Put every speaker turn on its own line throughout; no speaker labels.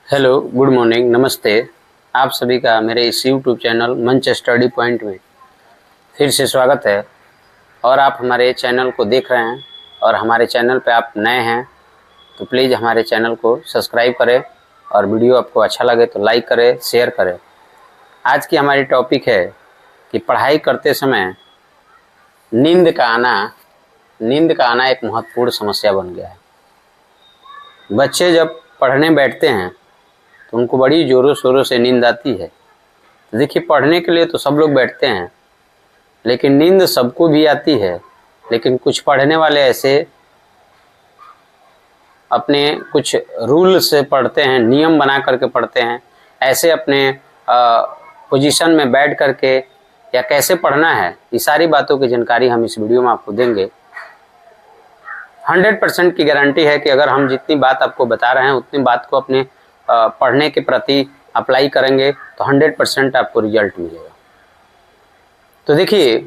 Hello, good morning, नमस्ते। आप सभी का मेरे इस यूट्यूब चैनल मंच स्टडी पॉइंट में फिर से स्वागत है। और आप हमारे चैनल को देख रहे हैं और हमारे चैनल पे आप नए हैं तो प्लीज़ हमारे चैनल को सब्सक्राइब करें और वीडियो आपको अच्छा लगे तो लाइक करें, शेयर करें। आज की हमारी टॉपिक है कि पढ़ाई करते समय नींद का आना एक महत्वपूर्ण समस्या बन गया है। बच्चे जब पढ़ने बैठते हैं तो उनको बड़ी ज़ोरों शोरों से नींद आती है। देखिए, पढ़ने के लिए तो सब लोग बैठते हैं, लेकिन नींद सबको भी आती है। लेकिन कुछ पढ़ने वाले ऐसे अपने कुछ रूल से पढ़ते हैं, नियम बना करके पढ़ते हैं, ऐसे अपने पोजीशन में बैठ करके या कैसे पढ़ना है, ये सारी बातों की जानकारी हम इस वीडियो में आपको देंगे। 100% की गारंटी है कि अगर हम जितनी बात आपको बता रहे हैं उतनी बात को अपने पढ़ने के प्रति अप्लाई करेंगे तो 100% आपको रिजल्ट मिलेगा। तो देखिए,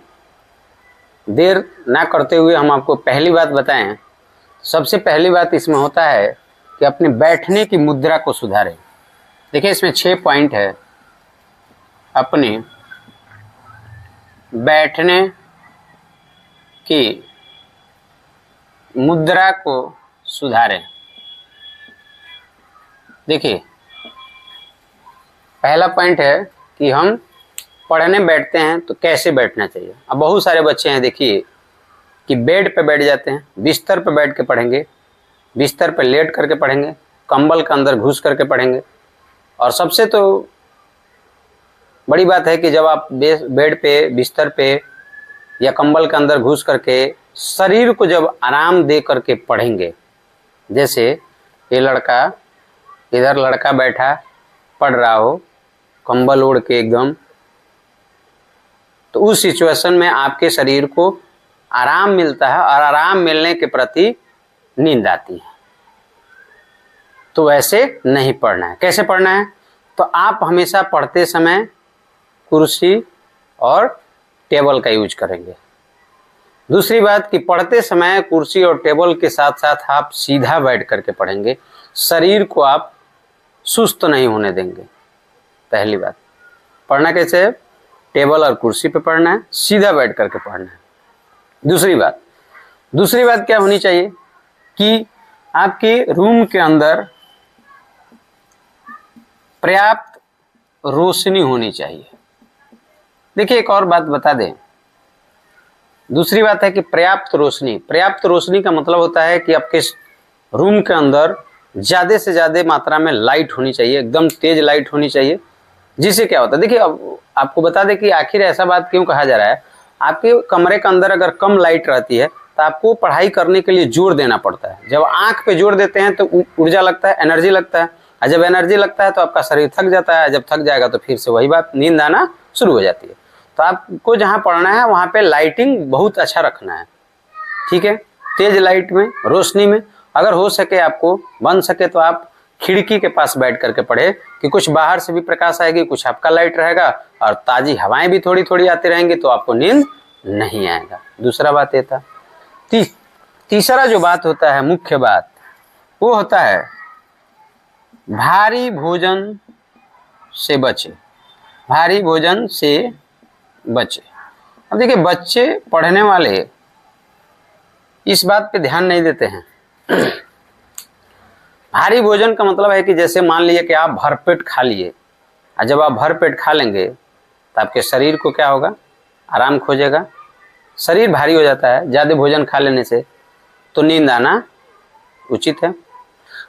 देर ना करते हुए हम आपको पहली बात बताएं। सबसे पहली बात इसमें होता है कि अपने बैठने की मुद्रा को सुधारें। देखिए, इसमें 6 पॉइंट है। अपने बैठने की मुद्रा को सुधारें। देखिए, पहला पॉइंट है कि हम पढ़ने बैठते हैं तो कैसे बैठना चाहिए। अब बहुत सारे बच्चे हैं, देखिए, कि बेड पे बैठ जाते हैं, बिस्तर पे बैठ के पढ़ेंगे, बिस्तर पे लेट करके पढ़ेंगे, कंबल के अंदर घुस करके पढ़ेंगे। और सबसे तो बड़ी बात है कि जब आप बेड पे, बिस्तर पे या कंबल के अंदर घुस करके शरीर को जब आराम दे करके पढ़ेंगे, जैसे ये लड़का, इधर लड़का बैठा पढ़ रहा हो कंबल ओढ़ के एकदम, तो उस सिचुएशन में आपके शरीर को आराम मिलता है और आराम मिलने के प्रति नींद आती है। तो वैसे नहीं पढ़ना है। कैसे पढ़ना है? तो आप हमेशा पढ़ते समय कुर्सी और टेबल का यूज करेंगे। दूसरी बात कि पढ़ते समय कुर्सी और टेबल के साथ साथ आप सीधा बैठ करके पढ़ेंगे, शरीर को आप सुस्त नहीं होने देंगे। पहली बात, पढ़ना कैसे है? टेबल और कुर्सी पे पढ़ना है, सीधा बैठ करके पढ़ना है। दूसरी बात क्या होनी चाहिए कि आपके रूम के अंदर पर्याप्त रोशनी होनी चाहिए। देखिए, एक और बात बता दें। दूसरी बात है कि पर्याप्त रोशनी का मतलब होता है कि आपके रूम के अंदर ज़्यादा से ज़्यादा मात्रा में लाइट होनी चाहिए, एकदम तेज लाइट होनी चाहिए। जिससे क्या होता है, देखिए, अब आपको बता दें कि आखिर ऐसा बात क्यों कहा जा रहा है। आपके कमरे के अंदर अगर कम लाइट रहती है तो आपको पढ़ाई करने के लिए जोर देना पड़ता है। जब आंख पे जोर देते हैं तो ऊर्जा लगता है, एनर्जी लगता है, और जब एनर्जी लगता है तो आपका शरीर थक जाता है। जब थक जाएगा तो फिर से वही बात, नींद आना शुरू हो जाती है। तो आपको जहाँ पढ़ना है वहाँ पे लाइटिंग बहुत अच्छा रखना है, ठीक है। तेज लाइट में, रोशनी में, अगर हो सके आपको बन सके तो आप खिड़की के पास बैठ करके पढ़े कि कुछ बाहर से भी प्रकाश आएगी, कुछ आपका लाइट रहेगा और ताज़ी हवाएं भी थोड़ी थोड़ी आती रहेंगी, तो आपको नींद नहीं आएगा। दूसरा बात ये था। तीसरा जो बात होता है, मुख्य बात, वो होता है भारी भोजन से बचे। भारी भोजन से बचे। अब देखिए, बच्चे पढ़ने वाले इस बात पे ध्यान नहीं देते हैं। भारी भोजन का मतलब है कि जैसे मान लीजिए कि आप भरपेट खा लिए, और जब आप भरपेट खा लेंगे तो आपके शरीर को क्या होगा? आराम खोजेगा, शरीर भारी हो जाता है ज़्यादा भोजन खा लेने से, तो नींद आना उचित है।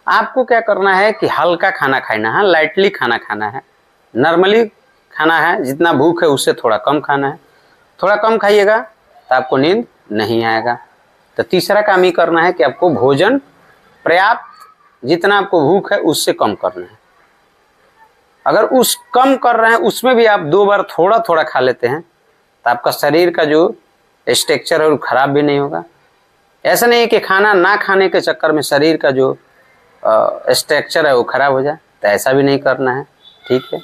आपको क्या करना है कि हल्का खाना खाना है, लाइटली खाना खाना है, नॉर्मली खाना है, जितना भूख है उससे थोड़ा कम खाना है। थोड़ा कम खाइएगा तो आपको नींद नहीं आएगा। तो तीसरा काम ये करना है कि आपको भोजन पर्याप्त, जितना आपको भूख है उससे कम करना है। अगर उस कम कर रहे हैं उसमें भी आप 2 बार थोड़ा थोड़ा खा लेते हैं तो आपका शरीर का जो स्ट्रक्चर है वो खराब भी नहीं होगा। ऐसा नहीं है कि खाना ना खाने के चक्कर में शरीर का जो स्ट्रक्चर है वो खराब हो जाए, तो ऐसा भी नहीं करना है, ठीक है।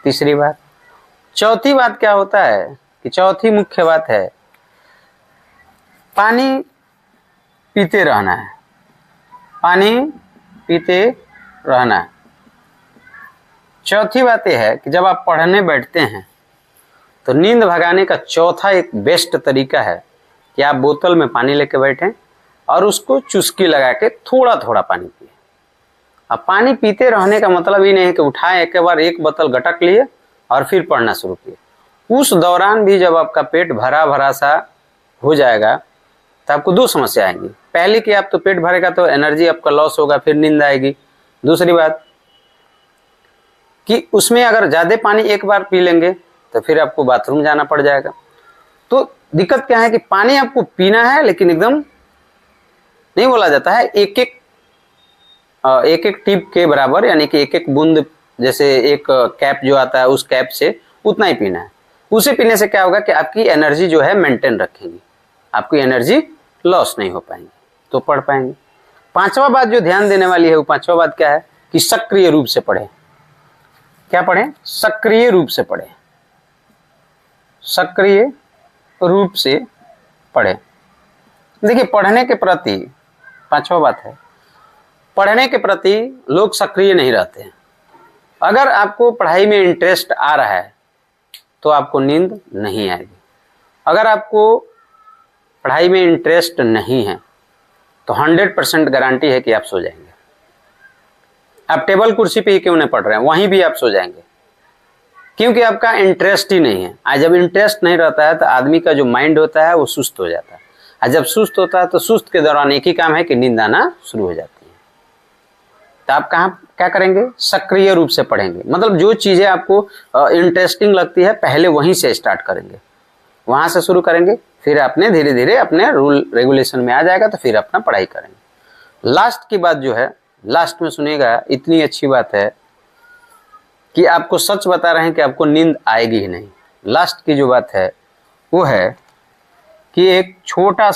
तीसरी बात। चौथी बात क्या होता है कि चौथी मुख्य बात है, पानी पीते रहना है। पानी पीते रहना है। चौथी बात यह है कि जब आप पढ़ने बैठते हैं तो नींद भगाने का चौथा एक बेस्ट तरीका है कि आप बोतल में पानी लेके बैठें और उसको चुस्की लगा के थोड़ा थोड़ा पानी पिए। अब पानी पीते रहने का मतलब ही नहीं है कि उठाएं एक बार एक बोतल गटक लिए और फिर पढ़ना शुरू किए। उस दौरान भी जब आपका पेट भरा भरा सा हो जाएगा तो आपको दो समस्या आएंगी। पहली कि आप तो पेट भरेगा तो एनर्जी आपका लॉस होगा, फिर नींद आएगी। दूसरी बात कि उसमें अगर ज़्यादा पानी एक बार पी लेंगे तो फिर आपको बाथरूम जाना पड़ जाएगा। तो दिक्कत क्या है कि पानी आपको पीना है, लेकिन एकदम नहीं बोला जाता है, एक एक टिप के बराबर, यानी कि एक एक बूंद, जैसे एक कैप जो आता है उस कैप से उतना ही पीना है। उसे पीने से क्या होगा कि आपकी एनर्जी जो है मेंटेन रखेगी, आपकी एनर्जी लॉस नहीं हो पाएंगी, तो पढ़ पाएंगे। पांचवा बात जो ध्यान देने वाली है वो पांचवा बात क्या है कि सक्रिय रूप से पढ़ें। क्या पढ़ें? सक्रिय रूप से पढ़ें। सक्रिय रूप से पढ़ें। देखिए, पढ़ने के प्रति, पांचवा बात है, पढ़ने के प्रति लोग सक्रिय नहीं रहते हैं। अगर आपको पढ़ाई में इंटरेस्ट आ रहा है तो आपको नींद नहीं आएगी। अगर आपको पढ़ाई में इंटरेस्ट नहीं है तो 100% गारंटी है कि आप सो जाएंगे। आप टेबल कुर्सी पे ही क्यों नहीं पढ़ रहे हैं, वहीं भी आप सो जाएंगे, क्योंकि आपका इंटरेस्ट ही नहीं है। आज जब इंटरेस्ट नहीं रहता है तो आदमी का जो माइंड होता है वो सुस्त हो जाता है, और जब सुस्त होता है तो सुस्त के दौरान एक ही काम है कि नींद आना शुरू हो जाती है। तो आप क्या करेंगे? सक्रिय रूप से पढ़ेंगे। मतलब जो चीज़ें आपको इंटरेस्टिंग लगती है पहले वहीं से स्टार्ट करेंगे, वहाँ से शुरू करेंगे, फिर अपने धीरे धीरे अपने रूल रेगुलेशन में आ जाएगा तो फिर अपना पढ़ाई करेंगे। लास्ट की बात जो है, लास्ट में सुनिएगा, इतनी अच्छी बात है कि आपको सच बता रहे हैं कि आपको नींद आएगी ही नहीं। लास्ट की जो बात है वो है कि एक छोटा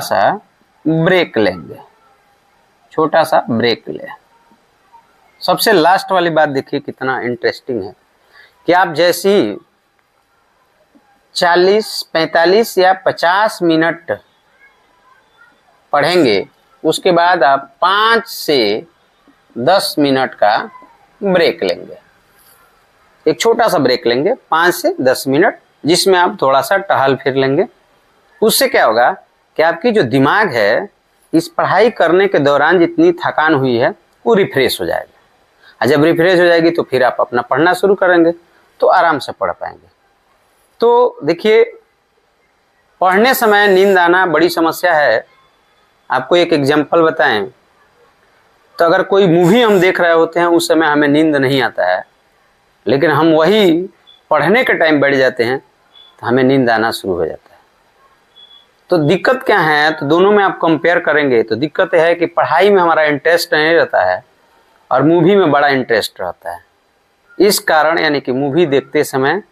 सा ब्रेक लेंगे, छोटा सा ब्रेक ले। सबसे लास्ट वाली बात देखिए कितना इंटरेस्टिंग है कि आप जैसे ही 40, 45 या 50 मिनट पढ़ेंगे उसके बाद आप 5 से 10 मिनट का ब्रेक लेंगे। एक छोटा सा ब्रेक लेंगे 5 से 10 मिनट, जिसमें आप थोड़ा सा टहल फिर लेंगे। उससे क्या होगा कि आपकी जो दिमाग है इस पढ़ाई करने के दौरान जितनी थकान हुई है वो रिफ्रेश हो जाएगा, और जब रिफ्रेश हो जाएगी तो फिर आप अपना पढ़ना शुरू करेंगे तो आराम से पढ़ पाएंगे। तो देखिए, पढ़ने समय नींद आना बड़ी समस्या है। आपको एक एग्जाम्पल बताएं तो अगर कोई मूवी हम देख रहे होते हैं उस समय हमें नींद नहीं आता है, लेकिन हम वही पढ़ने के टाइम बैठ जाते हैं तो हमें नींद आना शुरू हो जाता है। तो दिक्कत क्या है? तो दोनों में आप कंपेयर करेंगे तो दिक्कत है कि पढ़ाई में हमारा इंटरेस्ट नहीं रहता है और मूवी में बड़ा इंटरेस्ट रहता है। इस कारण यानी कि मूवी देखते समय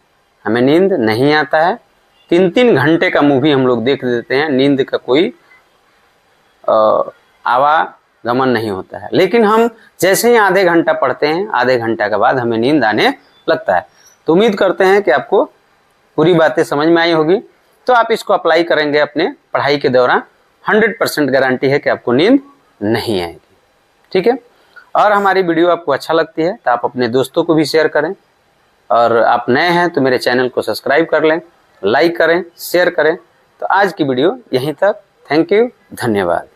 हमें नींद नहीं आता है। 3-3 घंटे का मूवी हम लोग देख देते हैं, नींद का कोई आवागमन नहीं होता है। लेकिन हम जैसे ही आधे घंटा पढ़ते हैं, आधे घंटा के बाद हमें नींद आने लगता है। तो उम्मीद करते हैं कि आपको पूरी बातें समझ में आई होगी। तो आप इसको अप्लाई करेंगे अपने पढ़ाई के दौरान, 100% गारंटी है कि आपको नींद नहीं आएगी। ठीक है? और हमारी वीडियो आपको अच्छा लगती है तो आप अपने दोस्तों को भी शेयर करें, और आप नए हैं तो मेरे चैनल को सब्सक्राइब कर लें, लाइक करें, शेयर करें। तो आज की वीडियो यहीं तक। थैंक यू, धन्यवाद।